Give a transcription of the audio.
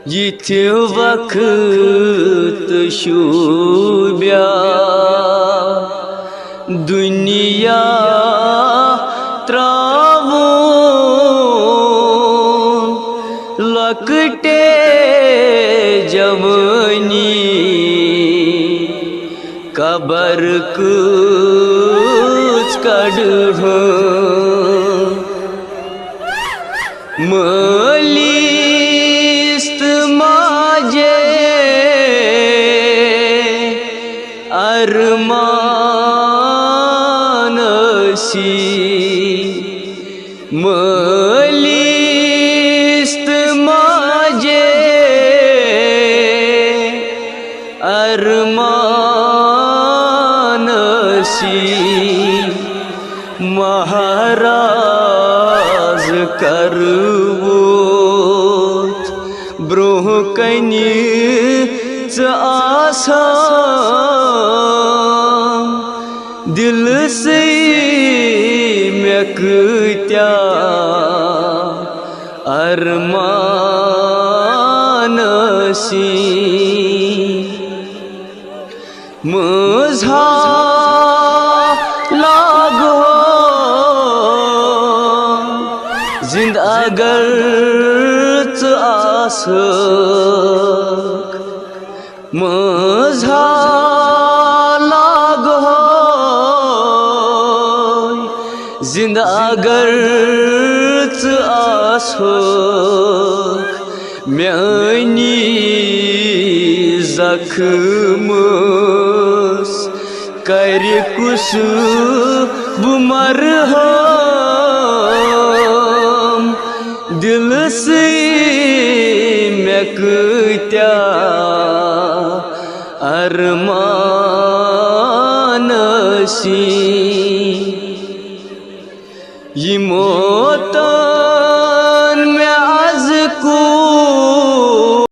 यिथ वक्त शूब्या दुनिया त्रावून लकटे जवानी कबर कुछ कड़ह मलिस्त माजे अरमानसी मलिस्त माजे अरमानसी महाराज करवोत ब्रोह कनि आसान दिल से मेकत्या अरमानसी मज़ा लागो जिंद अगर आसक मज़ा लागो जिंद अगर आसक म्यानी जख्मस कर कुस बुमरहम दिल से मेकत्या अरमानसी यिमो